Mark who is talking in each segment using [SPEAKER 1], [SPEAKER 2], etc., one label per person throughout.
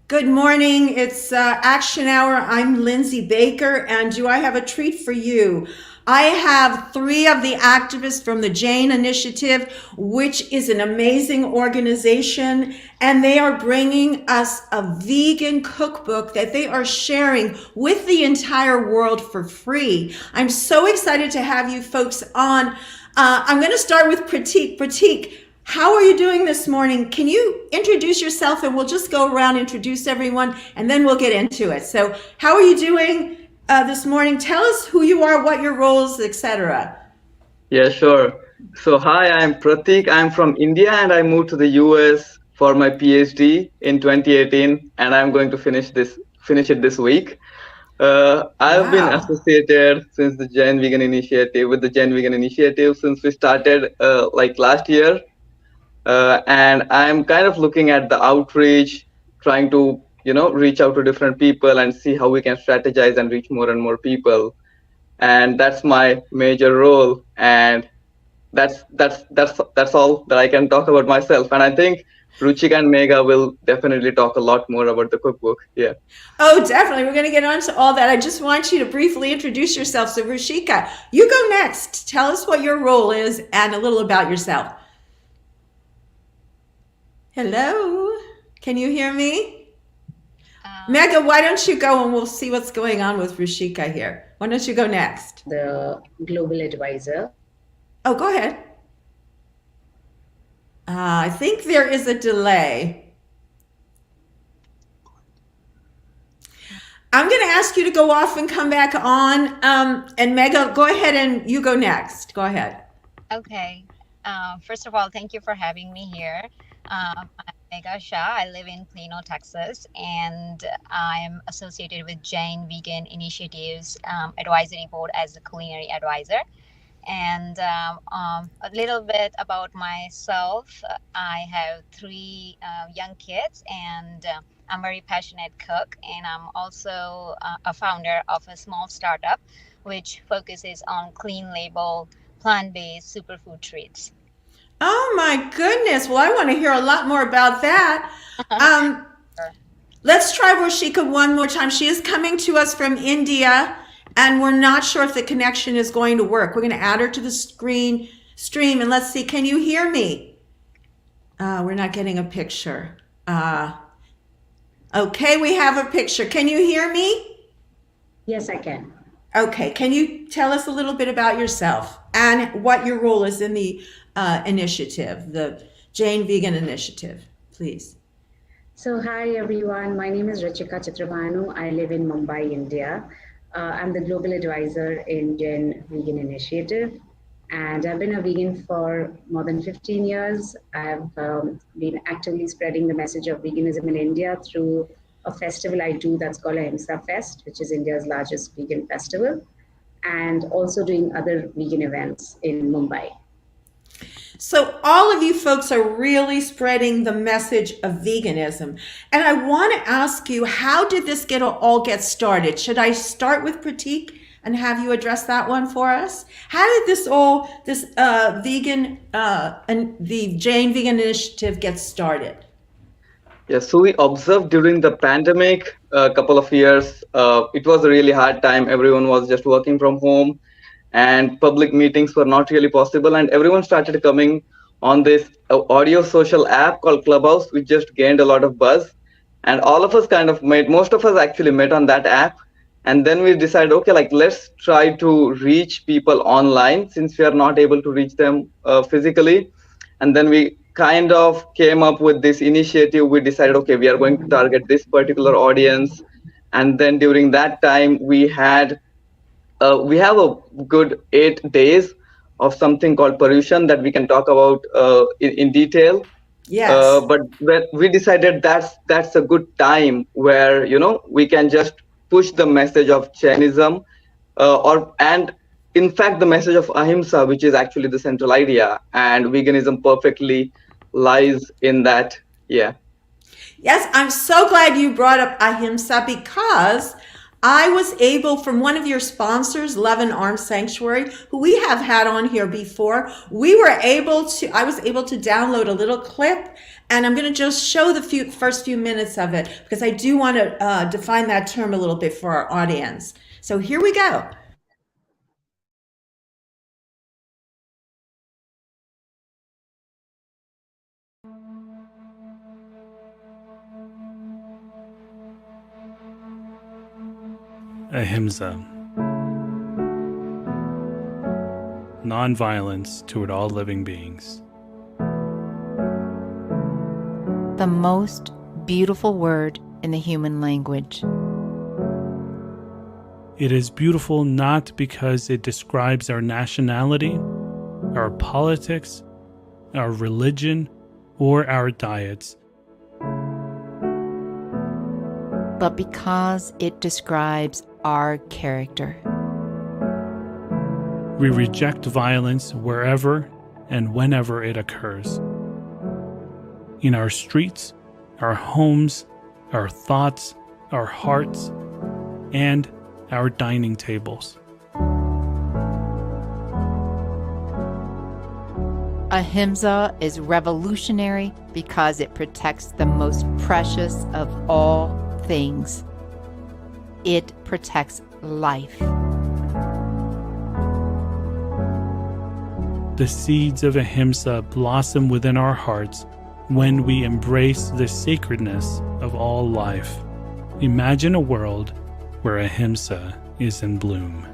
[SPEAKER 1] Good morning. It's Action Hour. I'm Lindsay Baker, and do I have a treat for you? I have three of the activists from the Jain Initiative, which is an amazing organization, and they are bringing us a vegan cookbook that they are sharing with the entire world for free. I'm so excited to have you folks on. I'm going to start with Pratik. Pratik, how are you doing this morning? Can you introduce yourself, and we'll just go around, introduce everyone, and then we'll get into it. So how are you doing this morning? Tell us who you are, what your roles, etc.
[SPEAKER 2] Yeah, sure. So, hi, I'm Pratik. I'm from India and I moved to the US for my PhD in 2018, and I'm going to finish it this week. I've been
[SPEAKER 1] Wow.
[SPEAKER 2] associated since the Jain Vegan Initiative with the Jain Vegan Initiative since we started like last year, and I'm kind of looking at the outreach, trying to reach out to different people and see how we can strategize and reach more and more people. And that's my major role. And that's all that I can talk about myself. And I think Ruchika and Mega will definitely talk a lot more about the cookbook. Yeah.
[SPEAKER 1] Oh, definitely. We're going to get on to all that. I just want you to briefly introduce yourself. So, Rushika, you go next. Tell us what your role is and a little about yourself. Hello? Can you hear me? Mega, why don't you go and we'll see what's going on with Rushika here. Why don't you go next?
[SPEAKER 3] The global advisor.
[SPEAKER 1] Oh, go ahead. I think there is a delay. I'm going to ask you to go off and come back on. And Mega, go ahead and you go next. Go ahead.
[SPEAKER 4] Okay. First of all, thank you for having me here. I'm Mega Shah. I live in Plano, Texas, and I'm associated with Jain Vegan Initiative's advisory board as a culinary advisor. And a little bit about myself. I have three young kids, and I'm a very passionate cook, and I'm also a founder of a small startup which focuses on clean label, plant-based superfood treats.
[SPEAKER 1] Oh my goodness. Well, I want to hear a lot more about that. Let's try Roshika one more time. She is coming to us from India, and we're not sure if the connection is going to work. We're going to add her to the stream, and let's see. Can you hear me? We're not getting a picture. Okay, we have a picture. Can you hear me?
[SPEAKER 3] Yes, I can.
[SPEAKER 1] Okay, can you tell us a little bit about yourself and what your role is in the initiative, the Jain Vegan Initiative, please?
[SPEAKER 3] So, hi everyone. My name is Ruchika Chitrabhanu. I live in Mumbai, India. I'm the global advisor in Jain Vegan Initiative, and I've been a vegan for more than 15 years. I've been actively spreading the message of veganism in India through a festival I do that's called Ahimsa Fest, which is India's largest vegan festival, and also doing other vegan events in Mumbai.
[SPEAKER 1] So all of you folks are really spreading the message of veganism. And I want to ask you, how did this all get started? Should I start with Pratik and have you address that one for us? How did this vegan and the Jain Vegan Initiative get started?
[SPEAKER 2] Yeah, so we observed during the pandemic a couple of years, it was a really hard time. Everyone was just working from home and public meetings were not really possible. And everyone started coming on this audio social app called Clubhouse, which just gained a lot of buzz. And all of us most of us actually met on that app. And then we decided, okay, like let's try to reach people online since we are not able to reach them physically. And then we kind of came up with this initiative. We decided, okay, we are going to target this particular audience. And then during that time, we have a good 8 days of something called Paryushan that we can talk about in detail.
[SPEAKER 1] Yes.
[SPEAKER 2] But we decided that's a good time where we can just push the message of Jainism, and in fact the message of Ahimsa, which is actually the central idea, and veganism perfectly lies in that. Yeah.
[SPEAKER 1] Yes, I'm so glad you brought up Ahimsa because I was able, from one of your sponsors, Love and Arms Sanctuary, who we have had on here before, I was able to download a little clip, and I'm going to just show the first few minutes of it, because I do want to define that term a little bit for our audience. So here we go.
[SPEAKER 5] Ahimsa. Non-violence toward all living beings.
[SPEAKER 6] The most beautiful word in the human language.
[SPEAKER 5] It is beautiful not because it describes our nationality, our politics, our religion, or our diets,
[SPEAKER 6] but because it describes our character.
[SPEAKER 5] We reject violence wherever and whenever it occurs. In our streets, our homes, our thoughts, our hearts, and our dining tables.
[SPEAKER 6] Ahimsa is revolutionary because it protects the most precious of all things. It protects life.
[SPEAKER 5] The seeds of Ahimsa blossom within our hearts when we embrace the sacredness of all life. Imagine a world where Ahimsa is in bloom.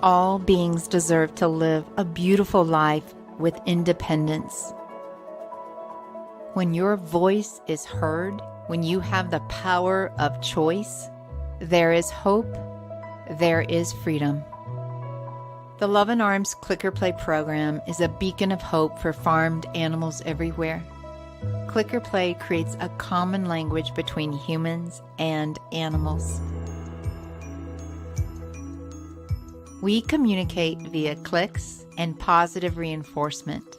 [SPEAKER 6] All beings deserve to live a beautiful life with independence. When your voice is heard, when you have the power of choice, there is hope, there is freedom. The Love and Arms Clicker Play program is a beacon of hope for farmed animals everywhere. Clicker Play creates a common language between humans and animals. We communicate via clicks and positive reinforcement.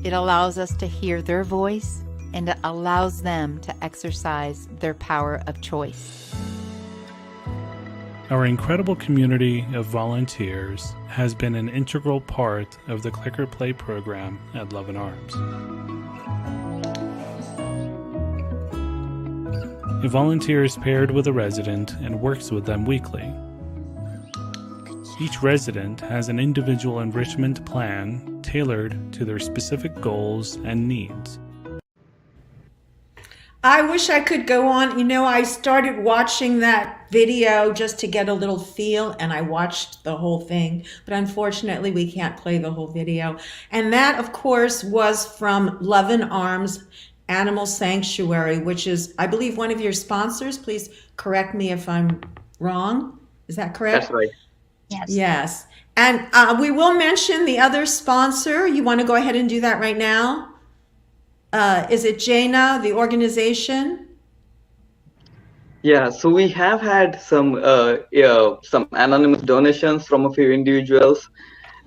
[SPEAKER 6] It allows us to hear their voice, and it allows them to exercise their power of choice.
[SPEAKER 5] Our incredible community of volunteers has been an integral part of the Clicker Play program at Love and Arms. A volunteer is paired with a resident and works with them weekly. Each resident has an individual enrichment plan tailored to their specific goals and needs.
[SPEAKER 1] I wish I could go on. You know, I started watching that video just to get a little feel, and I watched the whole thing, but unfortunately we can't play the whole video. And that, of course, was from Love and Arms Animal Sanctuary, which is, I believe, one of your sponsors. Please correct me if I'm wrong. Is that correct?
[SPEAKER 2] That's right.
[SPEAKER 4] Yes.
[SPEAKER 1] Yes. And we will mention the other sponsor. You want to go ahead and do that right now? Is it JAINA, the organization?
[SPEAKER 2] Yeah, so we have had some anonymous donations from a few individuals,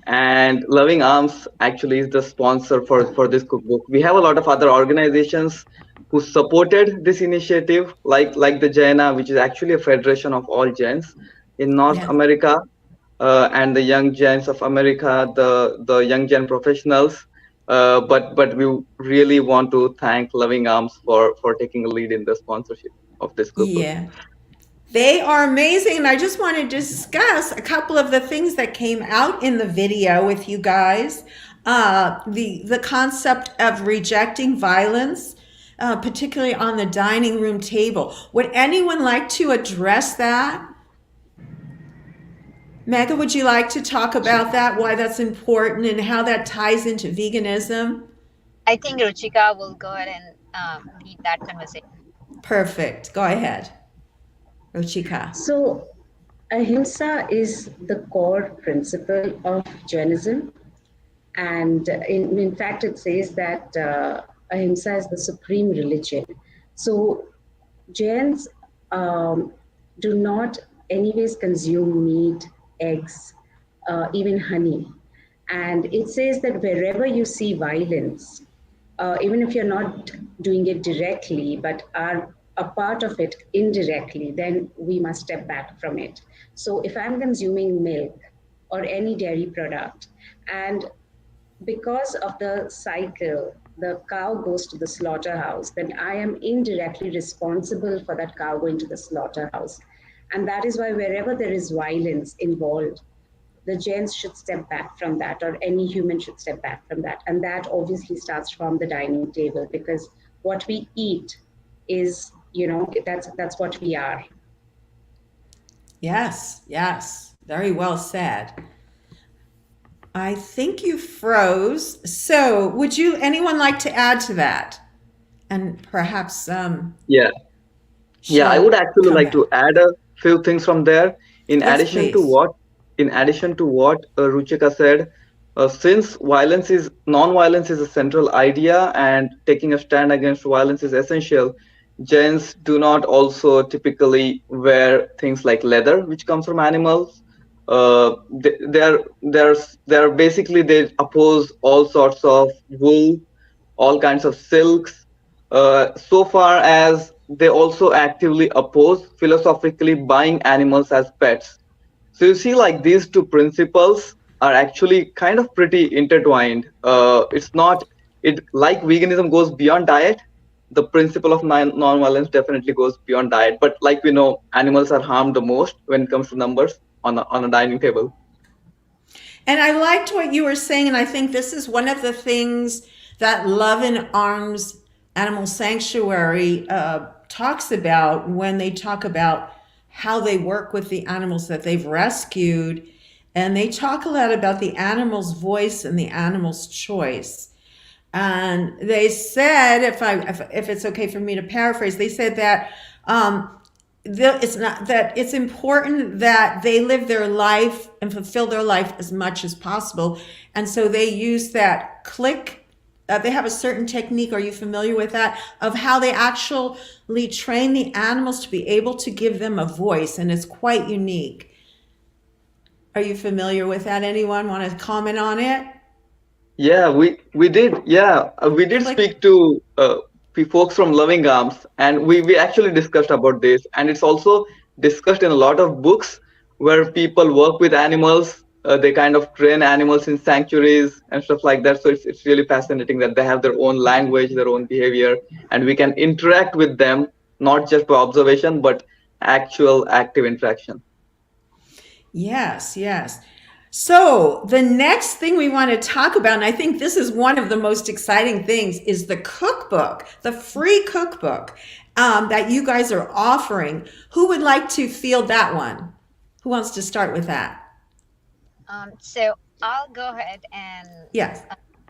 [SPEAKER 2] and Loving Arms actually is the sponsor for this cookbook. We have a lot of other organizations who supported this initiative, like the JAINA, which is actually a federation of all Jains in North America, and the Young Jains of America, the Young Jain professionals. But we really want to thank Loving Arms for taking a lead in the sponsorship of this cookbook.
[SPEAKER 1] Yeah. They are amazing. And I just want to discuss a couple of the things that came out in the video with you guys. The concept of rejecting violence, particularly on the dining room table. Would anyone like to address that? Mega, would you like to talk about that, why that's important and how that ties into veganism?
[SPEAKER 4] I think Ruchika will go ahead and lead that conversation.
[SPEAKER 1] Perfect. Go ahead, Ruchika.
[SPEAKER 3] So, ahimsa is the core principle of Jainism. And in fact, it says that ahimsa is the supreme religion. So, Jains do not anyways consume meat eggs, even honey. And it says that wherever you see violence, even if you're not doing it directly, but are a part of it indirectly, then we must step back from it. So if I'm consuming milk or any dairy product, and because of the cycle, the cow goes to the slaughterhouse, then I am indirectly responsible for that cow going to the slaughterhouse. And that is why wherever there is violence involved, the gens should step back from that, or any human should step back from that. And that obviously starts from the dining table, because what we eat is, that's what we are.
[SPEAKER 1] Yes, yes. Very well said. I think you froze. So, would anyone like to add to that? And perhaps
[SPEAKER 2] Yeah. Yeah, I would actually like to add a few things from there. In
[SPEAKER 1] Yes,
[SPEAKER 2] addition to
[SPEAKER 1] please.
[SPEAKER 2] what, Ruchika said, since non-violence is a central idea, and taking a stand against violence is essential, Jains do not also typically wear things like leather, which comes from animals. They're basically, they oppose all sorts of wool, all kinds of silks, so far as they also actively oppose philosophically buying animals as pets. So you see, like, these two principles are actually kind of pretty intertwined. It's not, it like veganism goes beyond diet. The principle of non-violence definitely goes beyond diet. But like we know, animals are harmed the most when it comes to numbers on a dining table.
[SPEAKER 1] And I liked what you were saying, and I think this is one of the things that Love in Arms Animal Sanctuary talks about when they talk about how they work with the animals that they've rescued. And they talk a lot about the animal's voice and the animal's choice. And they said, if it's okay for me to paraphrase, they said that it's important that they live their life and fulfill their life as much as possible. And so they use that click. They have a certain technique. Are you familiar with that? Of how they actually train the animals to be able to give them a voice, and it's quite unique. Are you familiar with that? Anyone want to comment on it?
[SPEAKER 2] Yeah, we did. Yeah, we did speak to folks from Loving Arms, and we actually discussed about this. And it's also discussed in a lot of books where people work with animals. They kind of train animals in sanctuaries and stuff like that. So it's really fascinating that they have their own language, their own behavior, and we can interact with them not just by observation, but actual active interaction.
[SPEAKER 1] Yes, yes. So the next thing we want to talk about, and I think this is one of the most exciting things, is the cookbook, the free cookbook that you guys are offering. Who would like to field that one? Who wants to start with that?
[SPEAKER 4] So I'll go ahead and
[SPEAKER 1] Yes.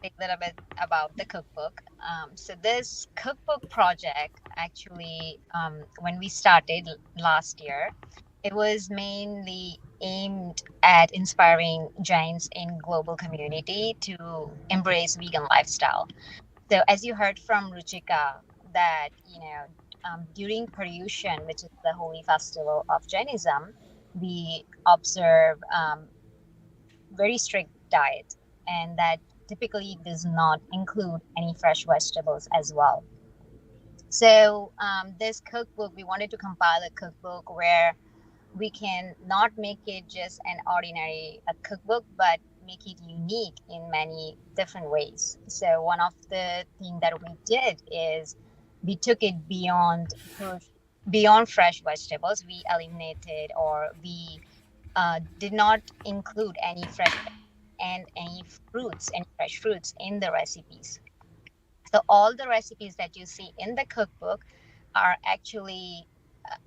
[SPEAKER 4] say a little bit about the cookbook. So this cookbook project, actually, when we started last year, it was mainly aimed at inspiring Jains in global community to embrace vegan lifestyle. So as you heard from Ruchika, that during Paryushan, which is the holy festival of Jainism, we observe very strict diet, and that typically does not include any fresh vegetables as well. So this cookbook, we wanted to compile a cookbook where we can not make it just an ordinary cookbook, but make it unique in many different ways. So one of the things that we did is we took it beyond fresh vegetables. We eliminated, or we did not include any fresh and any fresh fruits in the recipes. So all the recipes that you see in the cookbook are actually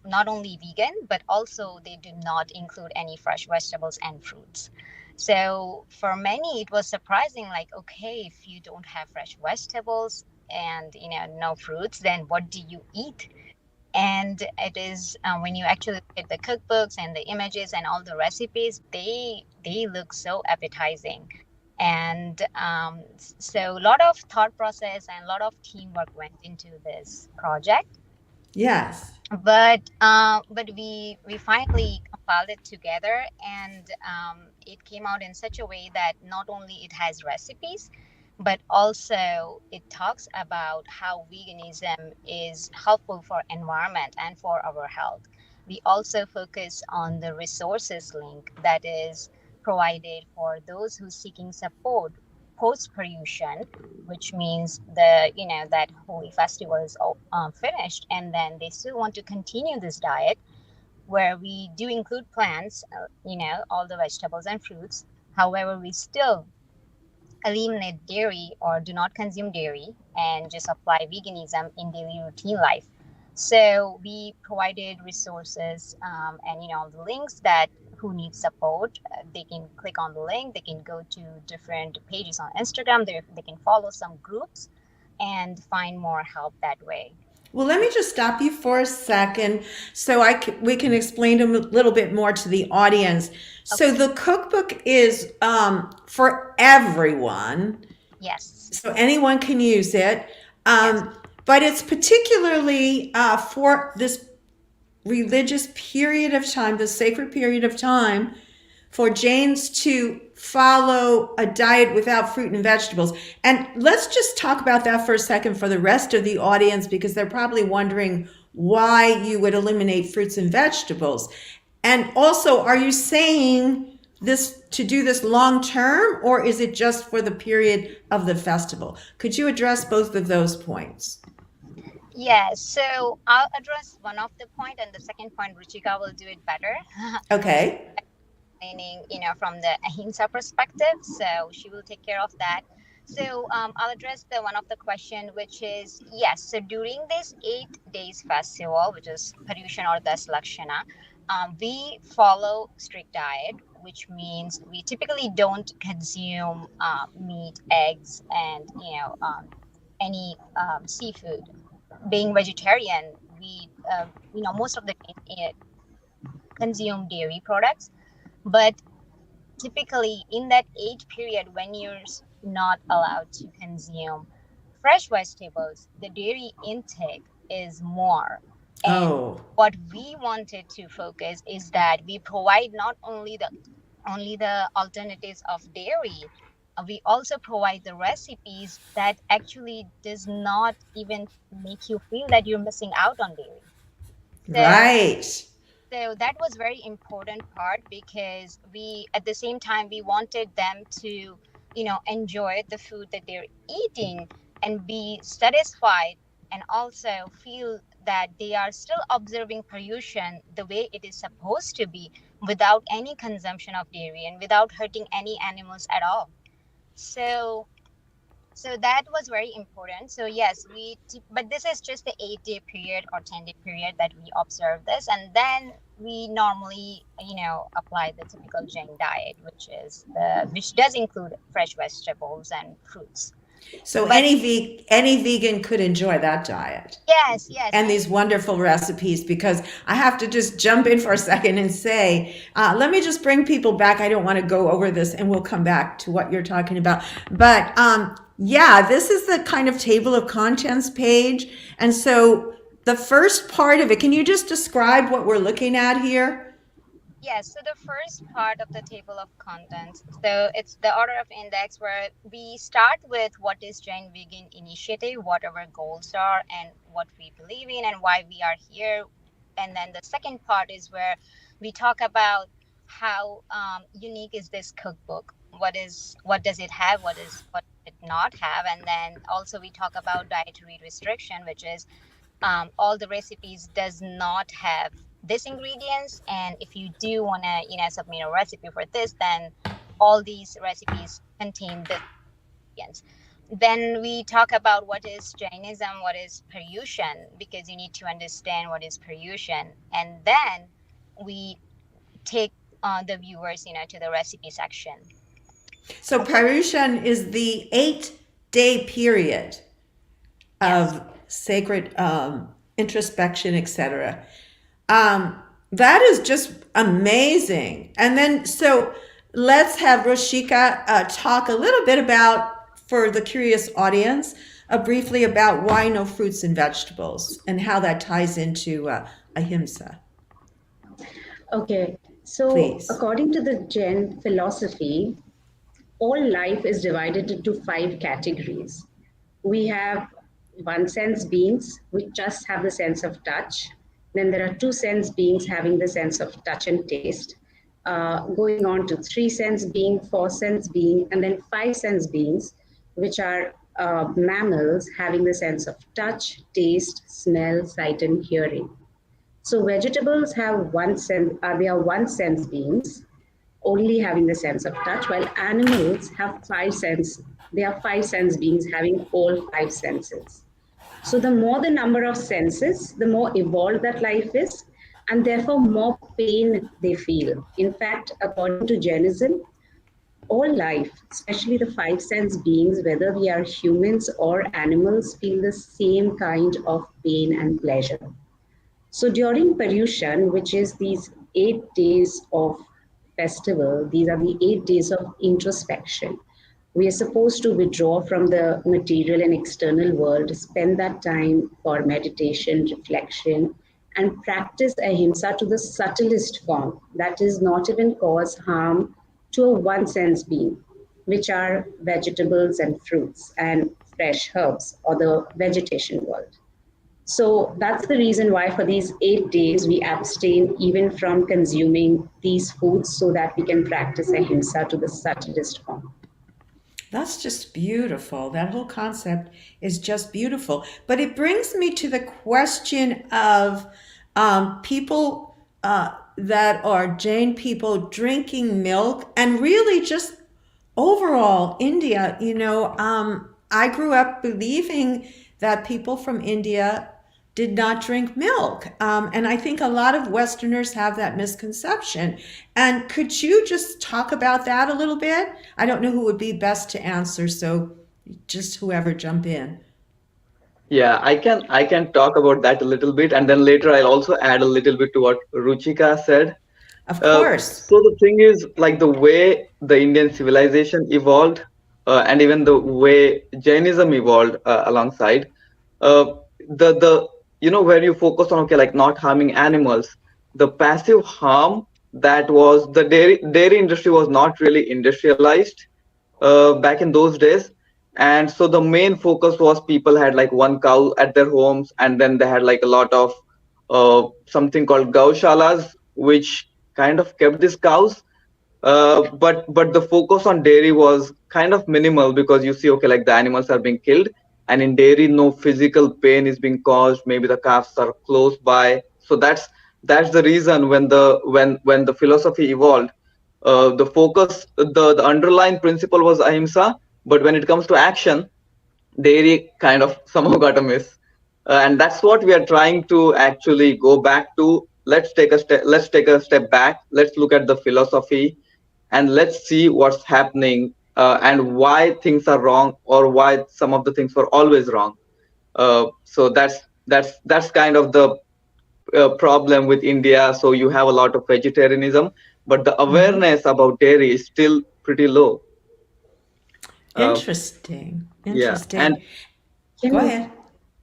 [SPEAKER 4] not only vegan, but also they do not include any fresh vegetables and fruits. So for many, it was surprising, like, okay, if you don't have fresh vegetables and no fruits, then what do you eat? And it is when you actually look at the cookbooks and the images and all the recipes, they look so appetizing. And so a lot of thought process and a lot of teamwork went into this project.
[SPEAKER 1] Yes.
[SPEAKER 4] But we finally compiled it together, and it came out in such a way that not only it has recipes, but also it talks about how veganism is helpful for environment and for our health. We also focus on the resources link that is provided for those who seeking support post Paryushan, which means that holy festival is finished, and then they still want to continue this diet, where we do include plants, all the vegetables and fruits. However, we still eliminate dairy or do not consume dairy and just apply veganism in daily routine life. So we provided resources, and the links that who need support, they can click on the link. They can go to different pages on Instagram. They can follow some groups and find more help that way.
[SPEAKER 1] Well, let me just stop you for a second so we can explain a little bit more to the audience. So
[SPEAKER 4] Okay.
[SPEAKER 1] the cookbook is for everyone.
[SPEAKER 4] Yes.
[SPEAKER 1] So anyone can use it. But it's particularly for this religious period of time, the sacred period of time, for Jains to follow a diet without fruit and vegetables. And let's just talk about that for a second for the rest of the audience, because they're probably wondering why you would eliminate fruits and vegetables. And also, are you saying this to do this long term, or is it just for the period of the festival? Could you address both of those points?
[SPEAKER 4] Yes. So I'll address one of the point, and the second point, Ruchika will do it better.
[SPEAKER 1] Okay.
[SPEAKER 4] Meaning, from the ahimsa perspective, so she will take care of that. So I'll address the one of the question, which is yes. So during this 8 days festival, which is Paryushan or Das Lakshana, we follow strict diet, which means we typically don't consume meat, eggs, and any seafood. Being vegetarian, we most of the time consume dairy products, but typically in that age period when you're not allowed to consume fresh vegetables, the dairy intake is more. And
[SPEAKER 1] Oh,
[SPEAKER 4] what we wanted to focus is that we provide not only the alternatives of dairy, we also provide the recipes that actually does not even make you feel that you're missing out on dairy. So
[SPEAKER 1] right.
[SPEAKER 4] so that was very important part, because we at the same time we wanted them to enjoy the food that they're eating and be satisfied, and also feel that they are still observing Paryushan the way it is supposed to be, without any consumption of dairy and without hurting any animals at all. So that was very important. So yes, but this is just the 8 day period or 10 day period that we observe this, and then we normally apply the typical Jain diet, which does include fresh vegetables and fruits.
[SPEAKER 1] So
[SPEAKER 4] But
[SPEAKER 1] any vegan could enjoy that diet
[SPEAKER 4] yes,
[SPEAKER 1] and these wonderful recipes, because I have to just jump in for a second and say, let me just bring people back. I don't want to go over this, and we'll come back to what you're talking about. But yeah, this is the kind of table of contents page. And so the first part of it, can you just describe what we're looking at here?
[SPEAKER 4] yes, so the first part of the table of contents, so it's the order of index, where we start with what is Jain Vegan Initiative, what our goals are, and what we believe in, and why we are here. And then the second part is where we talk about how unique is this cookbook, what does it have, what does it not have, and then also we talk about dietary restriction, which is all the recipes does not have this ingredients, and if you do want to submit a recipe for this, then all these recipes contain the ingredients. Then we talk about what is Jainism, what is Paryushan, because you need to understand what is Paryushan, and then we take the viewers to the recipe section.
[SPEAKER 1] So Paryushan is the 8 day period of sacred introspection, etc. That is just amazing. And then, so let's have Ruchika talk a little bit about, for the curious audience, briefly about why no fruits and vegetables and how that ties into ahimsa,
[SPEAKER 3] Okay, so
[SPEAKER 1] please.
[SPEAKER 3] according to the Jain philosophy, all life is divided into 5 categories. We have one sense beings, which just have the sense of touch. Then there are 2 sense beings having the sense of touch and taste. Going on to 3 sense being, 4 sense being, and then 5 sense beings, which are mammals having the sense of touch, taste, smell, sight, and hearing. So vegetables have one sense, they are 1 sense beings, only having the sense of touch, while animals have 5 sense. They are 5 sense beings having all 5 senses. So the more the number of senses, the more evolved that life is, and therefore more pain they feel. In fact, according to Jainism, all life, especially the 5 sense beings, whether we are humans or animals, feel the same kind of pain and pleasure. So during Paryushan, which is these 8 days of festival, these are the 8 days of introspection. We are supposed to withdraw from the material and external world, spend that time for meditation, reflection, and practice ahimsa to the subtlest form, that is, not even cause harm to a 1 sense being, which are vegetables and fruits and fresh herbs or the vegetation world. So that's the reason why for these 8 days we abstain even from consuming these foods so that we can practice ahimsa to the subtlest form.
[SPEAKER 1] That's just beautiful. That whole concept is just beautiful. But it brings me to the question of people that are Jain people drinking milk and really just overall India. I grew up believing that people from India did not drink milk. And I think a lot of Westerners have that misconception. And could you just talk about that a little bit? I don't know who would be best to answer, so just whoever jump in.
[SPEAKER 2] Yeah, I can talk about that a little bit, and then later I'll also add a little bit to what Ruchika said.
[SPEAKER 1] Of course.
[SPEAKER 2] So the thing is, like the way the Indian civilization evolved, and even the way Jainism evolved alongside, uh, the where you focus on, okay, like not harming animals, the passive harm, that was the dairy industry was not really industrialized back in those days. And so the main focus was people had like one cow at their homes, and then they had like a lot of something called gaushalas, which kind of kept these cows. But the focus on dairy was kind of minimal, because you see, okay, like the animals are being killed, and in dairy no physical pain is being caused, maybe the calves are close by. So that's the reason when the philosophy evolved, the focus, the underlying principle was ahimsa, but when it comes to action, dairy kind of somehow got a miss. And that's what we are trying to actually go back to. Let's take a step back, let's look at the philosophy, and let's see what's happening, and why things are wrong, or why some of the things were always wrong. So that's kind of the problem with India. So you have a lot of vegetarianism, but the awareness about dairy is still pretty low.
[SPEAKER 1] Interesting.
[SPEAKER 2] Yeah,
[SPEAKER 1] Interesting.
[SPEAKER 2] and
[SPEAKER 1] Go ahead.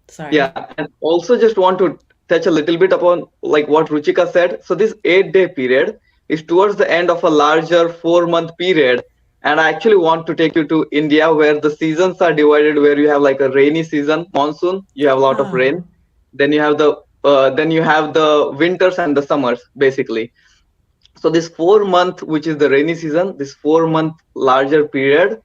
[SPEAKER 1] Sorry.
[SPEAKER 2] yeah, and also just want to touch a little bit upon like what Ruchika said. So this 8-day period is towards the end of a larger 4-month period. And I actually want to take you to India, where the seasons are divided, where you have like a rainy season, monsoon, you have a lot of rain. Then you have the winters and the summers, basically. So this 4-month, which is the rainy season, this 4-month larger period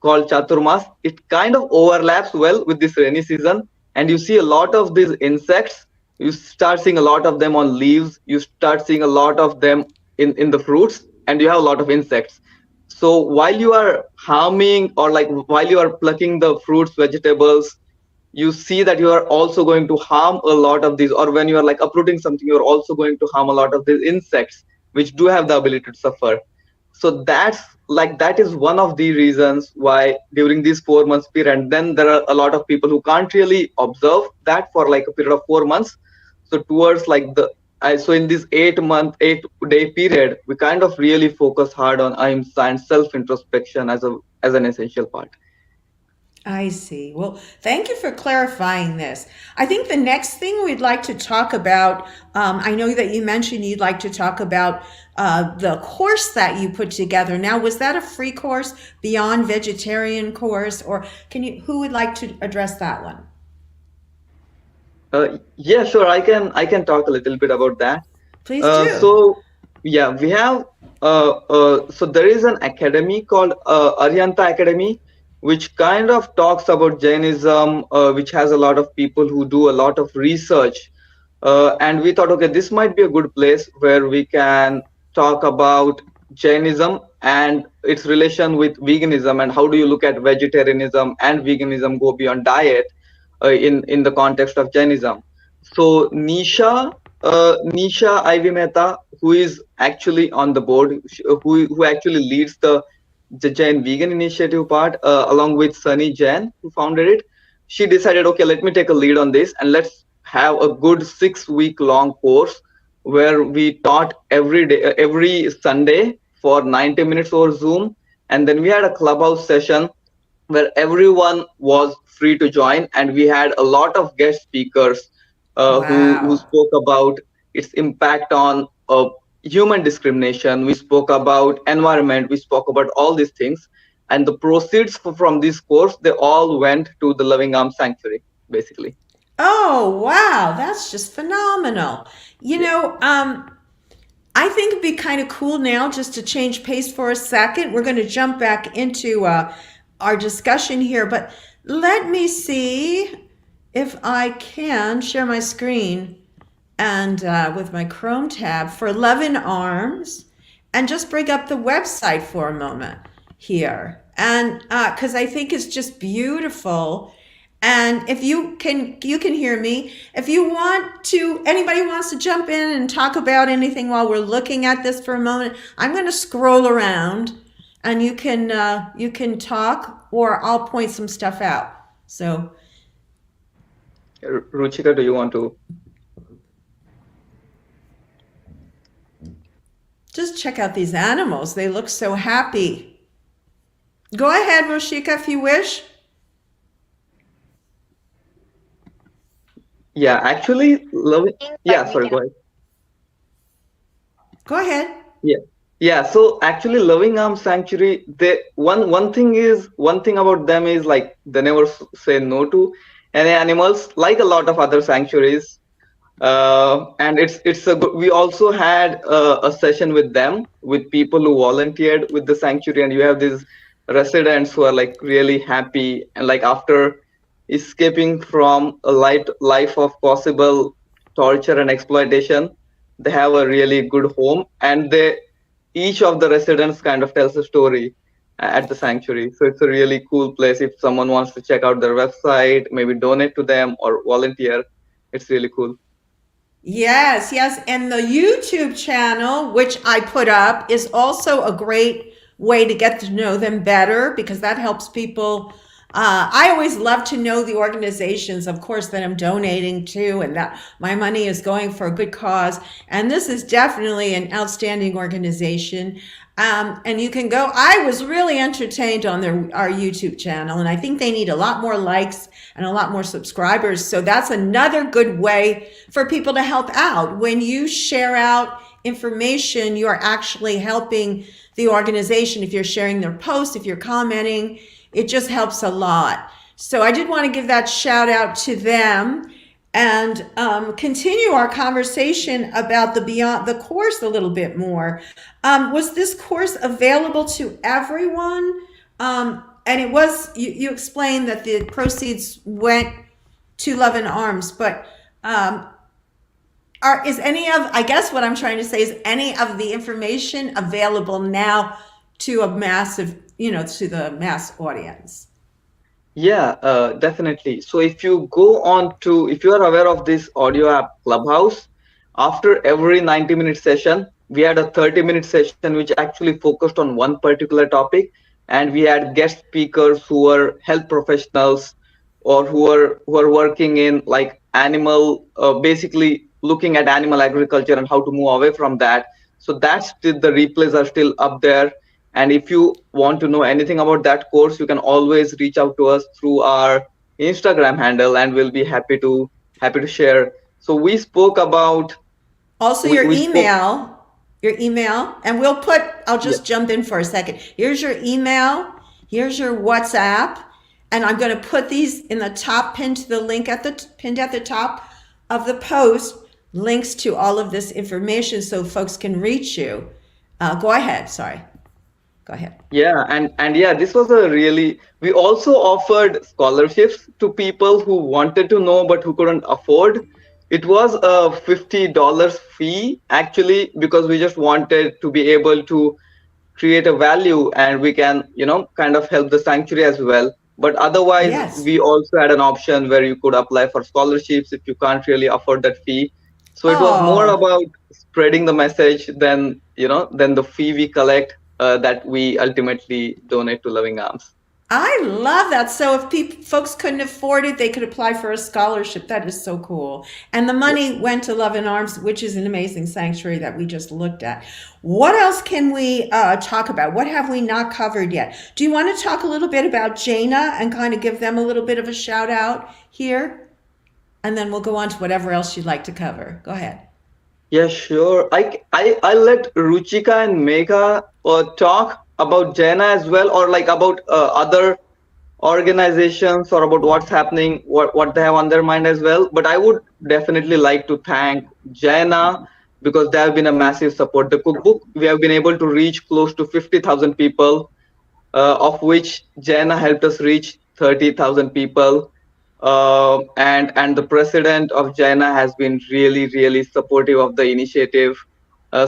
[SPEAKER 2] called Chaturmas, it kind of overlaps well with this rainy season, and you see a lot of these insects. You start seeing a lot of them on leaves, you start seeing a lot of them in the fruits, and you have a lot of insects. So while you are harming, or like while you are plucking the fruits, vegetables, you see that you are also going to harm a lot of these, or when you are like uprooting something, you're also going to harm a lot of these insects, which do have the ability to suffer. So that is one of the reasons why during these 4 months period, and then there are a lot of people who can't really observe that for like a period of 4 months. So towards like so in this 8-day period, we kind of really focus hard on ahimsa and self introspection as an essential part.
[SPEAKER 1] I see. Well, thank you for clarifying this. I think the next thing we'd like to talk about, I know that you mentioned you'd like to talk about the course that you put together. Now, was that a free course, Beyond Vegetarian course, or who would like to address that one?
[SPEAKER 2] Yeah, sure. I can talk a little bit about that.
[SPEAKER 1] Please do.
[SPEAKER 2] So yeah, we have so there is an academy called Aryanta Academy, which kind of talks about Jainism, which has a lot of people who do a lot of research. And we thought, okay, this might be a good place where we can talk about Jainism and its relation with veganism, and how do you look at vegetarianism and veganism go beyond diet in the context of Jainism. So Nisha Ivy Mehta, who is actually on the board, who actually leads the Jain Vegan Initiative part, along with Sunny Jain, who founded it. She decided, okay, let me take a lead on this, and let's have a good 6-week long course where we taught every day, every Sunday for 90 minutes over Zoom. And then we had a clubhouse session where everyone was free to join, and we had a lot of guest speakers who
[SPEAKER 1] Wow.
[SPEAKER 2] spoke about its impact on human discrimination. We spoke about environment. We spoke about all these things, and the proceeds from this course, they all went to the Loving Arms Sanctuary, basically.
[SPEAKER 1] Oh, wow. That's just phenomenal. I think it'd be kind of cool now just to change pace for a second. We're going to jump back into our discussion here, but let me see if I can share my screen and with my Chrome tab for Loving Arms, and just bring up the website for a moment here. And because I think it's just beautiful. And if you can hear me. If you want to, anybody wants to jump in and talk about anything while we're looking at this for a moment, I'm going to scroll around, and you can talk, or I'll point some stuff out. So,
[SPEAKER 2] Ruchika, do you want to?
[SPEAKER 1] Just check out these animals. They look so happy. Go ahead, Ruchika, if you wish.
[SPEAKER 2] Yeah, actually, yeah, sorry, go ahead.
[SPEAKER 1] Go ahead.
[SPEAKER 2] Yeah. So actually, Loving Arms Sanctuary, one thing about them is, like, they never say no to any animals, like a lot of other sanctuaries. And it's a good. We also had a session with them, with people who volunteered with the sanctuary, and you have these residents who are like really happy, and like after escaping from a life of possible torture and exploitation, they have a really good home, and each of the residents kind of tells a story at the sanctuary. So it's a really cool place. If someone wants to check out their website, maybe donate to them or volunteer, it's really cool.
[SPEAKER 1] Yes. And the YouTube channel, which I put up, is also a great way to get to know them better, because that helps people. I always love to know the organizations, of course, that I'm donating to, and that my money is going for a good cause. And this is definitely an outstanding organization. And you can go. I was really entertained on our YouTube channel, and I think they need a lot more likes and a lot more subscribers. So that's another good way for people to help out. When you share out information, you're actually helping the organization. If you're sharing their posts, if you're commenting, it just helps a lot. So I did want to give that shout out to them, and continue our conversation about the course a little bit more. Was this course available to everyone? And it was, you explained that the proceeds went to Loving Arms, but is any of, I guess what I'm trying to say is, any of the information available now to a massive, to the mass audience?
[SPEAKER 2] Yeah, definitely. So if you if you are aware of this audio app Clubhouse, after every 90-minute session, we had a 30-minute session which actually focused on one particular topic. And we had guest speakers who were health professionals, or who are working in like animal, basically looking at animal agriculture and how to move away from that. So the replays are still up there. And if you want to know anything about that course, you can always reach out to us through our Instagram handle, and we'll be happy to share. So we spoke about
[SPEAKER 1] Also,
[SPEAKER 2] we spoke.
[SPEAKER 1] your email, and I'll just jump in for a second. Here's your email, here's your WhatsApp, and I'm going to put these in the top pinned to the link pinned at the top of the post, links to all of this information so folks can reach you. Go ahead. Sorry. Go ahead.
[SPEAKER 2] Yeah, and yeah, this was a really. We also offered scholarships to people who wanted to know but who couldn't afford. It was a $50 fee actually, because we just wanted to be able to create a value, and we can, kind of help the sanctuary as well. But otherwise,
[SPEAKER 1] Yes.
[SPEAKER 2] we also had an option where you could apply for scholarships if you can't really afford that fee. So it was more
[SPEAKER 1] Oh,
[SPEAKER 2] about spreading the message than the fee we collect, that we ultimately donate to Loving Arms.
[SPEAKER 1] I love that. So if folks couldn't afford it, they could apply for a scholarship. That is so cool. And the
[SPEAKER 2] Yeah.
[SPEAKER 1] money went to Love and Arms, which is an amazing sanctuary that we just looked at. What else can we talk about? What have we not covered yet? Do you want to talk a little bit about JAINA and kind of give them a little bit of a shout out here? And then we'll go on to whatever else you'd like to cover. Go ahead.
[SPEAKER 2] Yeah, sure. I let Ruchika and Megha talk about JAINA as well, or like about other organizations, or about what's happening, what they have on their mind as well. But I would definitely like to thank JAINA, because they have been a massive support. The cookbook, we have been able to reach close to 50,000 people, of which JAINA helped us reach 30,000 people. And the president of JAINA has been really, really supportive of the initiative.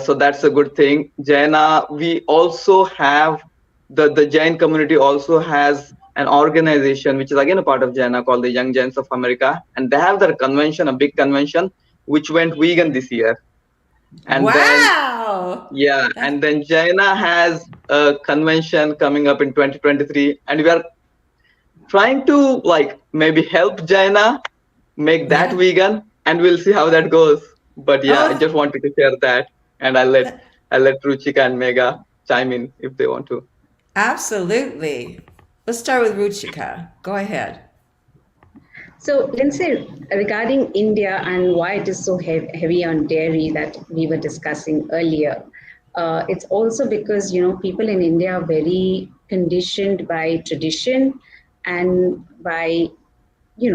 [SPEAKER 2] So that's a good thing. JAINA, we also have the Jain community also has an organization which is again a part of JAINA called the Young Jains of America, and they have their convention, a big convention, which went vegan this year. And then
[SPEAKER 1] Wow.
[SPEAKER 2] yeah,
[SPEAKER 1] That's
[SPEAKER 2] and then JAINA has a convention coming up in 2023, and we are trying to like maybe help JAINA make that
[SPEAKER 1] yeah.
[SPEAKER 2] vegan, and we'll see how that goes. But yeah, I
[SPEAKER 1] Oh,
[SPEAKER 2] just wanted to share that, and I let Ruchika and Megha chime in if they want to.
[SPEAKER 1] absolutely. Let's start with Ruchika. Go ahead.
[SPEAKER 3] So, Lindsay, regarding India and why it is so heavy on dairy that we were discussing earlier, it's also because people in India are very conditioned by tradition and by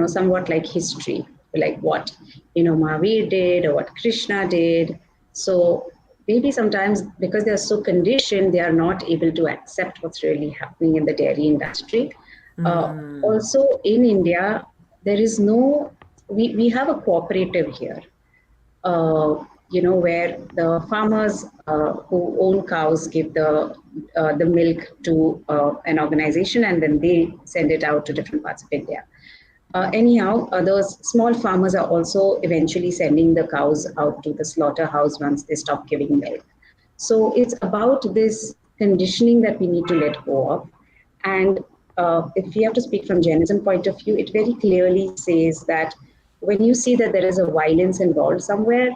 [SPEAKER 3] somewhat like history, like what Mahavir did or what Krishna did. So maybe sometimes because they are so conditioned, they are not able to accept what's really happening in the dairy industry. Also in India, there is no, we have a cooperative here, where the farmers who own cows give the milk to an organization, and then they send it out to different parts of India. Anyhow, those small farmers are also eventually sending the cows out to the slaughterhouse once they stop giving milk. So it's about this conditioning that we need to let go of. And if we have to speak from Jainism point of view, it very clearly says that when you see that there is a violence involved somewhere,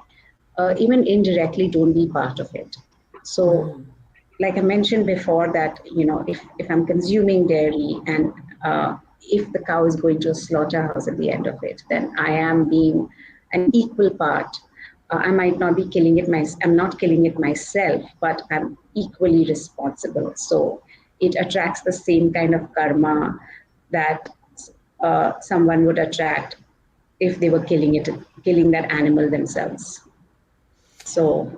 [SPEAKER 3] even indirectly, don't be part of it. So, like I mentioned before, that if I'm consuming dairy and if the cow is going to a slaughterhouse at the end of it, then I am being an equal part. I might not be killing it I'm not killing it myself, but I'm equally responsible. So it attracts the same kind of karma that someone would attract if they were killing that animal themselves. So,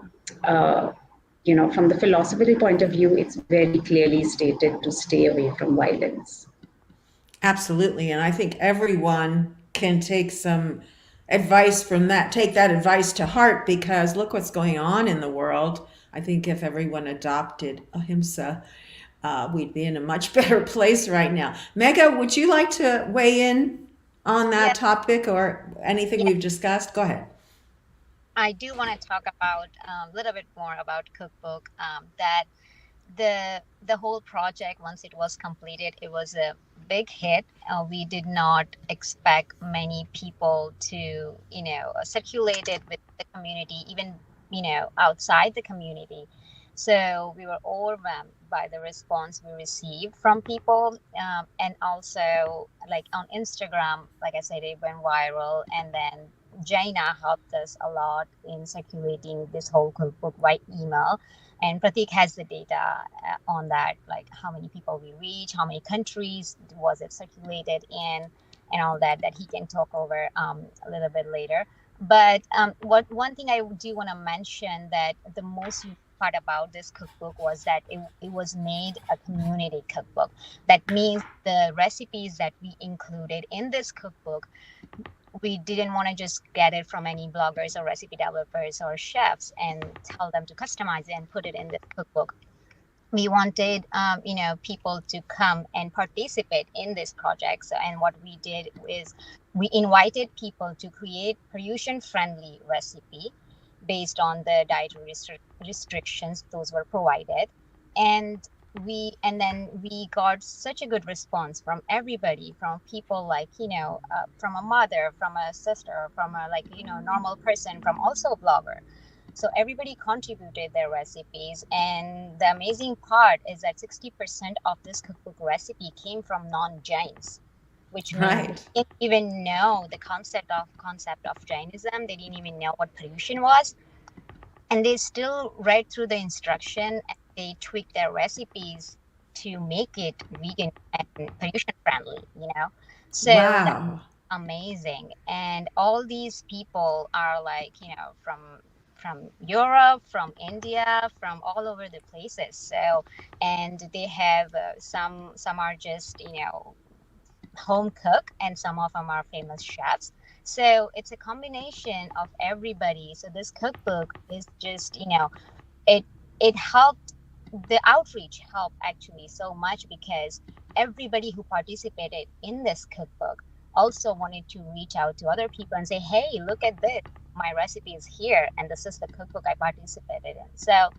[SPEAKER 3] from the philosophical point of view, it's very clearly stated to stay away from violence.
[SPEAKER 1] Absolutely. And I think everyone can take some advice from that, take that advice to heart, because look what's going on in the world. I think if everyone adopted ahimsa, we'd be in a much better place right now. Megha, would you like to weigh in on that
[SPEAKER 4] Yes,
[SPEAKER 1] topic or anything
[SPEAKER 4] yes.
[SPEAKER 1] we've discussed? Go ahead.
[SPEAKER 4] I do want to talk about a little bit more about cookbook. That the whole project, once it was completed, it was a big hit. We did not expect many people to circulate it with the community, even outside the community. So we were overwhelmed by the response we received from people. And also, like on Instagram, like I said, it went viral. And then Jaina helped us a lot in circulating this whole cookbook by email. And Pratik has the data on that, like how many people we reach, how many countries was it circulated in, and all that he can talk over a little bit later. But what one thing I do want to mention, that the most unique part about this cookbook was that it was made a community cookbook. That means the recipes that we included in this cookbook, we didn't want to just get it from any bloggers or recipe developers or chefs and tell them to customize it and put it in this cookbook. We wanted people to come and participate in this project. So, and what we did is we invited people to create Paryushan friendly recipe based on the dietary restrictions those were provided. And then we got such a good response from everybody, from people like from a mother, from a sister, from a normal person, from also a blogger. So everybody contributed their recipes, and the amazing part is that 60% of this cookbook recipe came from non-Jains, which means
[SPEAKER 1] Right.
[SPEAKER 4] they didn't even know the concept of Jainism. They didn't even know what Paryushan was, and they still read through the instruction and they tweaked their recipes to make it vegan and Paryushan friendly. So that's
[SPEAKER 1] Wow.
[SPEAKER 4] amazing. And all these people are from Europe, from India, from all over the places. So, and they have some are just home cook, and some of them are famous chefs. So it's a combination of everybody. So this cookbook is just it helped. The outreach helped actually so much, because everybody who participated in this cookbook also wanted to reach out to other people and say, hey, look at this, my recipe is here, and this is the cookbook I participated in. So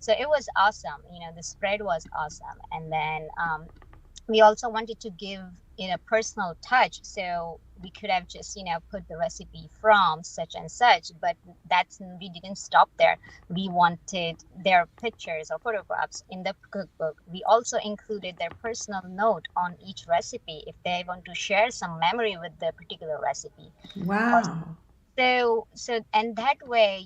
[SPEAKER 4] it was awesome. The spread was awesome. And then we also wanted to give it a personal touch, so we could have just put the recipe from such and such, but we didn't stop there. We wanted their pictures or photographs in the cookbook. We also included their personal note on each recipe if they want to share some memory with the particular recipe.
[SPEAKER 1] Wow.
[SPEAKER 4] So and that way,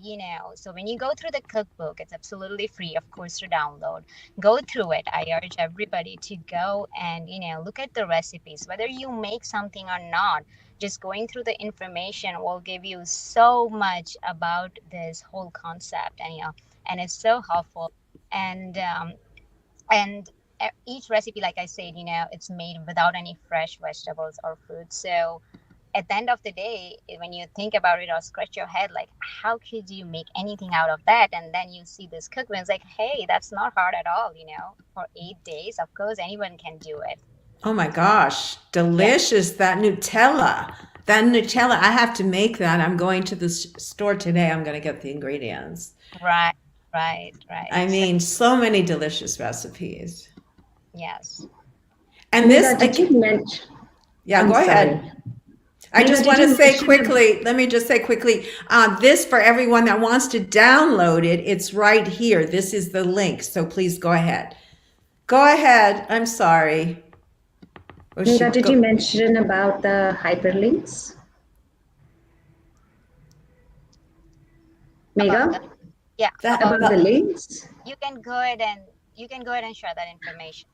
[SPEAKER 4] so when you go through the cookbook, it's absolutely free, of course, to download. Go through it. I urge everybody to go and look at the recipes, whether you make something or not. Just going through the information will give you so much about this whole concept, and it's so helpful. And each recipe, like I said, it's made without any fresh vegetables or fruits. So at the end of the day, when you think about it or scratch your head, like, how could you make anything out of that? And then you see this cookbook, it's like, hey, that's not hard at all, for 8 days. Of course, anyone can do it.
[SPEAKER 1] Oh my gosh. Delicious. That Nutella. I have to make that. I'm going to the store today. I'm going to get the ingredients.
[SPEAKER 4] Right.
[SPEAKER 1] I mean, so many delicious recipes.
[SPEAKER 4] Yes.
[SPEAKER 1] And this,
[SPEAKER 3] Did you mention?
[SPEAKER 1] yeah,
[SPEAKER 3] I'm
[SPEAKER 1] go
[SPEAKER 3] sorry.
[SPEAKER 1] ahead. I just want to say quickly, let me just say quickly, this for everyone that wants to download it, it's right here. This is the link. So please go ahead. Go ahead. I'm sorry.
[SPEAKER 3] Megha, did you mention about the hyperlinks? Megha?
[SPEAKER 4] Yeah.
[SPEAKER 3] About the links?
[SPEAKER 4] You can go ahead and share that information.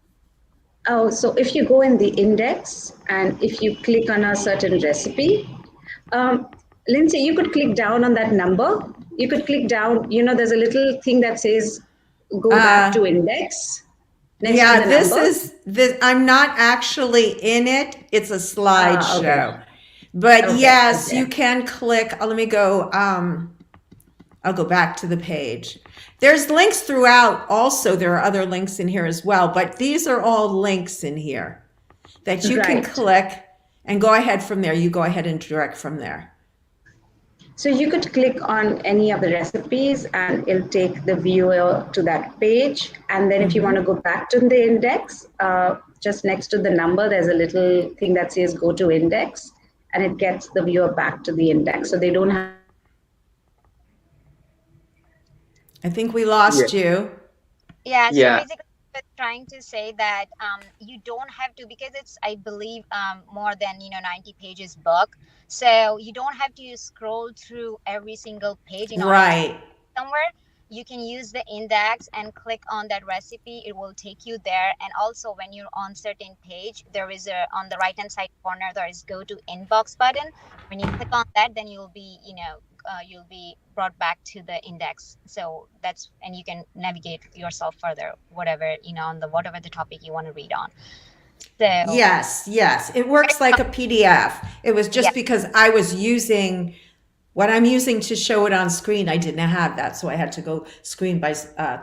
[SPEAKER 3] Oh, so if you go in the index and if you click on a certain recipe, Lindsay, you could click down on that number. You could click down, there's a little thing that says go back to index.
[SPEAKER 1] Yeah, this. I'm not actually in it. It's a slideshow.
[SPEAKER 3] Okay.
[SPEAKER 1] But yes, you can click. Let me go. I'll go back to the page. There's links throughout. Also, there are other links in here as well. But these are all links in here that you can click and go ahead from there. You go ahead and direct from there.
[SPEAKER 3] So you could click on any of the recipes and it'll take the viewer to that page. And then if you want to go back to the index, just next to the number, there's a little thing that says go to index, and it gets the viewer back to the index. So they don't have.
[SPEAKER 1] I think we lost you.
[SPEAKER 4] Yeah, so
[SPEAKER 2] Yeah.
[SPEAKER 4] basically, we're trying to say that you don't have to, because it's, I believe, more than 90 pages book. So you don't have to scroll through every single page in order to
[SPEAKER 1] Right.
[SPEAKER 4] somewhere. You can use the index and click on that recipe. It will take you there. And also, when you're on certain page, there is a, on the right hand side corner, there is go to inbox button. When you click on that, then you'll be brought back to the index. So that's, and you can navigate yourself further, whatever, on the whatever the topic you want to read on. So
[SPEAKER 1] Yes, yes. It works like a PDF. It was
[SPEAKER 4] yeah,
[SPEAKER 1] just because I was using what I'm using to show it on screen. I didn't have that, so I had to go screen by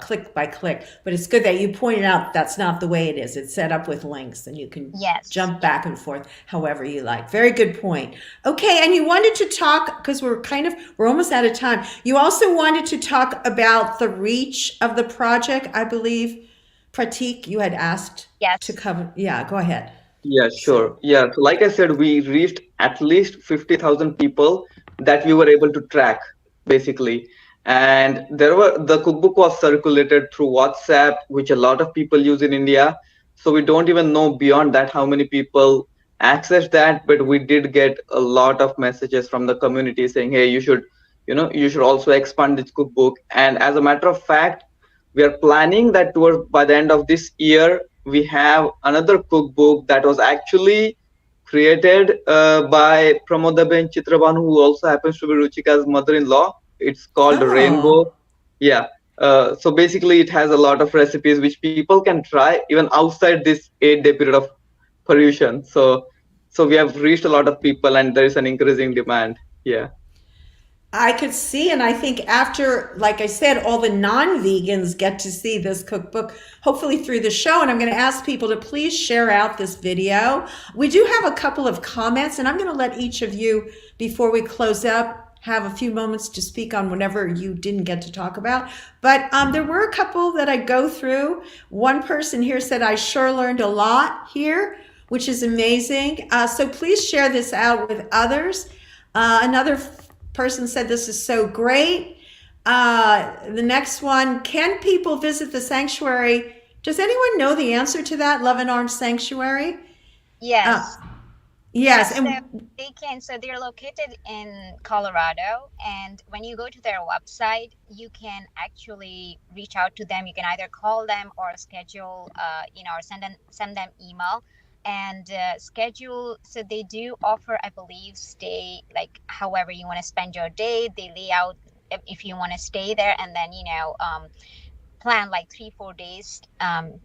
[SPEAKER 1] click. But it's good that you pointed out that's not the way it is. It's set up with links, and you can
[SPEAKER 4] yes,
[SPEAKER 1] jump back and forth however you like. Very good point. Okay, and you wanted to talk, because we're almost out of time. You also wanted to talk about the reach of the project, I believe. Pratik, you had asked to
[SPEAKER 4] yes,
[SPEAKER 1] cover. Yeah, go ahead.
[SPEAKER 2] Yeah,
[SPEAKER 1] So,
[SPEAKER 2] sure. Yeah. So like I said, we reached at least 50,000 people that we were able to track, basically. And the cookbook was circulated through WhatsApp, which a lot of people use in India. So we don't even know beyond that how many people access that, but we did get a lot of messages from the community saying, hey, you should also expand this cookbook. And as a matter of fact, we are planning that towards by the end of this year we have another cookbook that was actually created by Pramodaben Chitraban, who also happens to be Ruchika's mother-in-law. It's called
[SPEAKER 1] oh.
[SPEAKER 2] Rainbow. Yeah. So basically, it has a lot of recipes which people can try even outside this 8-day period of Paryushan. So we have reached a lot of people, and there is an increasing demand. Yeah.
[SPEAKER 1] I could see, and I think after, like I said, all the non-vegans get to see this cookbook, hopefully through the show. And I'm going to ask people to please share out this video. We do have a couple of comments, and I'm going to let each of you, before we close up, have a few moments to speak on whatever you didn't get to talk about. But there were a couple that I go through. One person here said, I sure learned a lot here, which is amazing. So please share this out with others. Another person said this is so great. The next one, can people visit the sanctuary? Does anyone know the answer to that? Love and Arms Sanctuary?
[SPEAKER 4] yes.
[SPEAKER 1] Yes.
[SPEAKER 4] Yes, so
[SPEAKER 1] And
[SPEAKER 4] they can. So they're located in Colorado, and when you go to their website, you can actually reach out to them. You can either call them or schedule, or send them email and schedule. So they do offer, I believe, stay like however you want to spend your day. They lay out if you want to stay there, and then plan like 3-4 days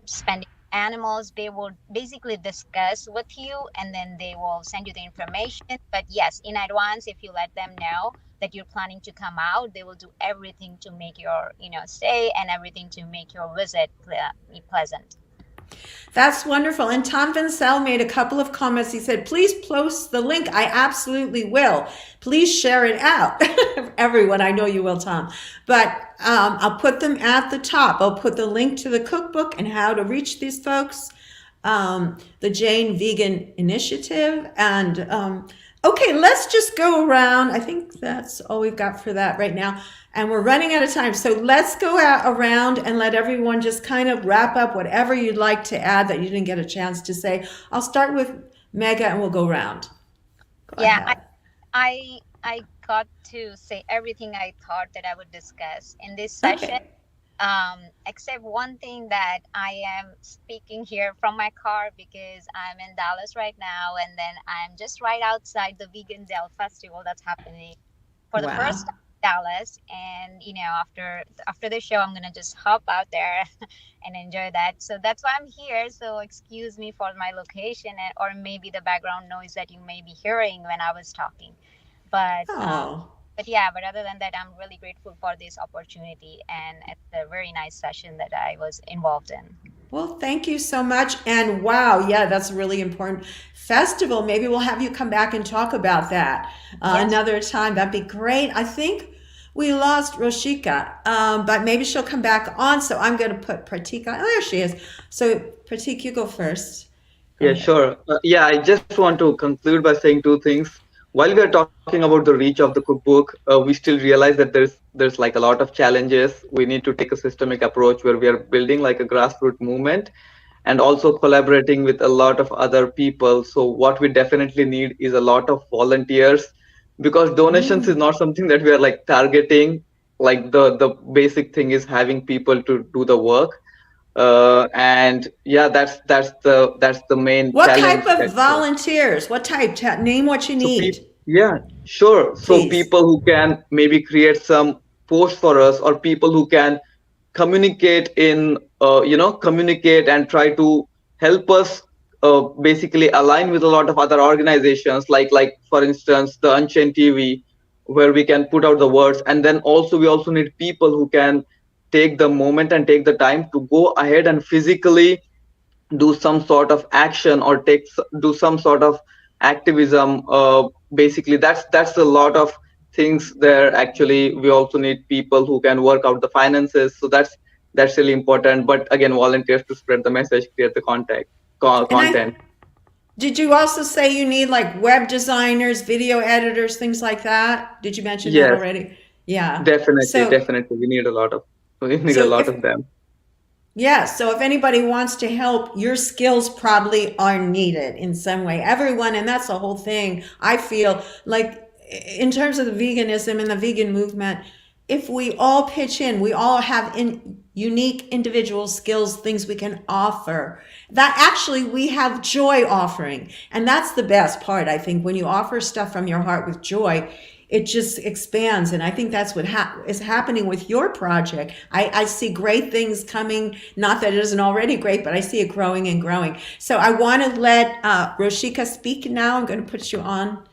[SPEAKER 4] spending animals. They will basically discuss with you, and then they will send you the information. But yes, in advance, if you let them know that you're planning to come out, they will do everything to make your stay and everything to make your visit pleasant.
[SPEAKER 1] that's wonderful. And Tom Vincel made a couple of comments. He said, please post the link. I absolutely will. Please share it out. Everyone, I know you will, Tom. But I'll put them at the top. I'll put the link to the cookbook and how to reach these folks, the Jain Vegan Initiative. And okay, let's just go around. I think that's all we've got for that right now. And we're running out of time. So let's go around and let everyone just kind of wrap up whatever you'd like to add that you didn't get a chance to say. I'll start with Mega and we'll go around. Go
[SPEAKER 4] Yeah,
[SPEAKER 1] ahead.
[SPEAKER 4] I got to say everything I thought that I would discuss in this session.
[SPEAKER 1] Okay.
[SPEAKER 4] Except one thing, that I am speaking here from my car because I'm in Dallas right now, and then I'm just right outside the Vegan Dell Festival that's happening for the first
[SPEAKER 1] Wow.
[SPEAKER 4] time in Dallas. And after the show, I'm gonna just hop out there and enjoy that. So that's why I'm here. So excuse me for my location or maybe the background noise that you may be hearing when I was talking. But
[SPEAKER 1] Oh.
[SPEAKER 4] but other than that, I'm really grateful for this opportunity, and it's a very nice session that I was involved in.
[SPEAKER 1] Well, thank you so much. And wow, yeah, that's a really important festival. Maybe we'll have you come back and talk about that
[SPEAKER 4] Yes.
[SPEAKER 1] another time. That'd be great. I think we lost Roshika, but maybe she'll come back on. So I'm going to put Pratik on. Oh, there she is. So Pratik, you go first. Go
[SPEAKER 2] Yeah,
[SPEAKER 1] ahead.
[SPEAKER 2] sure. Yeah, I just want to conclude by saying two things. while we are talking about the reach of the cookbook, we still realize that there's like a lot of challenges. We need to take a systemic approach where we are building like a grassroots movement and also collaborating with a lot of other people. So what we definitely need is a lot of volunteers, because donations is not something that we are like targeting. Like the basic thing is having people to do the work. And yeah, that's the main
[SPEAKER 1] What
[SPEAKER 2] challenge
[SPEAKER 1] type of
[SPEAKER 2] that
[SPEAKER 1] volunteers? What type? Name what you
[SPEAKER 2] so
[SPEAKER 1] need,
[SPEAKER 2] yeah, sure. So
[SPEAKER 1] please.
[SPEAKER 2] people who can maybe create some posts for us, or people who can communicate communicate and try to help us basically align with a lot of other organizations, like for instance the Unchained TV, where we can put out the words. And then also we also need people who can take the moment and take the time to go ahead and physically do some sort of action, or do some sort of activism. Basically that's a lot of things there. Actually, we also need people who can work out the finances, so that's really important. But again, volunteers to spread the message, create the content.
[SPEAKER 1] Did you also say you need like web designers, video editors, things like that? Did you mention that
[SPEAKER 2] Yes,
[SPEAKER 1] already? Yeah.
[SPEAKER 2] definitely we need a
[SPEAKER 1] So
[SPEAKER 2] lot
[SPEAKER 1] if
[SPEAKER 2] of them.
[SPEAKER 1] Yeah, so if anybody wants to help, your skills probably are needed in some way. Everyone, and that's the whole thing. I feel like in terms of the veganism and the vegan movement, if we all pitch in, we all have unique individual skills, things we can offer. That actually we have joy offering. And that's the best part, I think, when you offer stuff from your heart with joy, it just expands. And I think that's what is happening with your project. I see great things coming, not that it isn't already great, but I see it growing and growing. So I want to let Roshika speak now. I'm going to put you on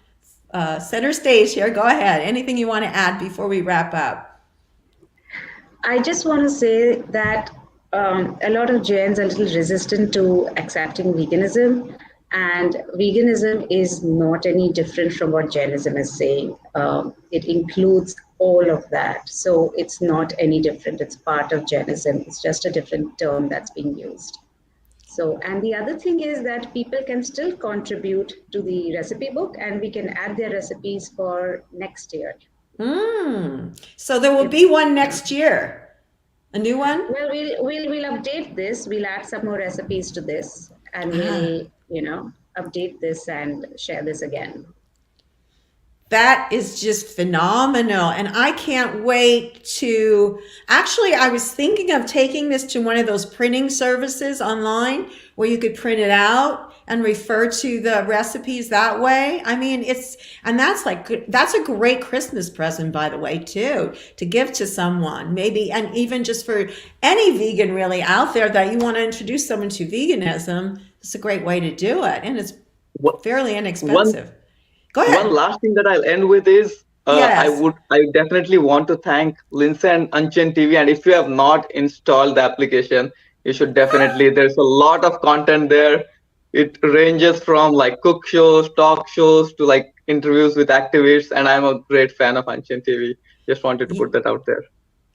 [SPEAKER 1] center stage here. Go ahead. Anything you want to add before we wrap up?
[SPEAKER 3] I just want to say that a lot of Jains are a little resistant to accepting veganism, and veganism is not any different from what Jainism is saying. It includes all of that, so it's not any different. It's part of Jainism. It's just a different term that's being used. So, and the other thing is that people can still contribute to the recipe book, and we can add their recipes for next year.
[SPEAKER 1] So there will be one next year, a new one?
[SPEAKER 3] Well, we'll update this. We'll add some more recipes to this, and we'll update this and share this again.
[SPEAKER 1] That is just phenomenal. And I can't wait to, actually, I was thinking of taking this to one of those printing services online where you could print it out and refer to the recipes that way. I mean, that's a great Christmas present, by the way, too, to give to someone, maybe, and even just for any vegan really out there that you want to introduce someone to veganism, it's a great way to do it. And it's fairly inexpensive. Go ahead.
[SPEAKER 2] One last thing that I'll end with is
[SPEAKER 1] Yes.
[SPEAKER 2] I definitely want to thank Lindsay and Unchained TV. And if you have not installed the application, you should definitely. There's a lot of content there. It ranges from like cook shows, talk shows, to like interviews with activists. And I'm a great fan of Unchained TV. Just wanted to put that out there.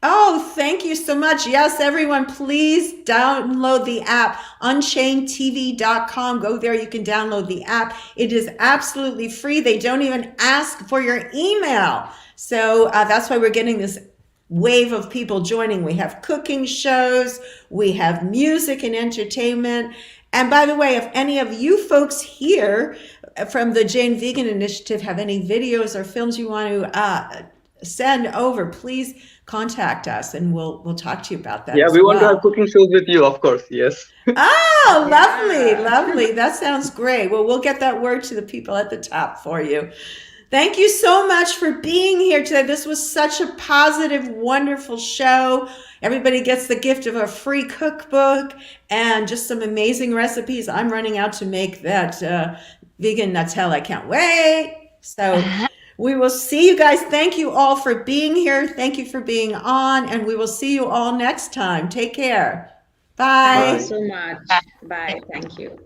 [SPEAKER 1] Oh, thank you so much. Yes, everyone, please download the app, UnchainedTV.com. Go there. You can download the app. It is absolutely free. They don't even ask for your email. So that's why we're getting this wave of people joining. We have cooking shows. We have music and entertainment. And by the way, if any of you folks here from the Jain Vegan Initiative have any videos or films you want to send over, please contact us and we'll talk to you about that.
[SPEAKER 2] Yeah, we want to have cooking shows with you, of course. Yes.
[SPEAKER 1] Oh, lovely. That sounds great. Well, we'll get that word to the people at the top for you. Thank you so much for being here today. This was such a positive, wonderful show. Everybody gets the gift of a free cookbook and just some amazing recipes. I'm running out to make that vegan Nutella. I can't wait. So we will see you guys. Thank you all for being here. Thank you for being on, and we will see you all next time. Take care. Bye.
[SPEAKER 3] Thank you so much. Bye. Thank you.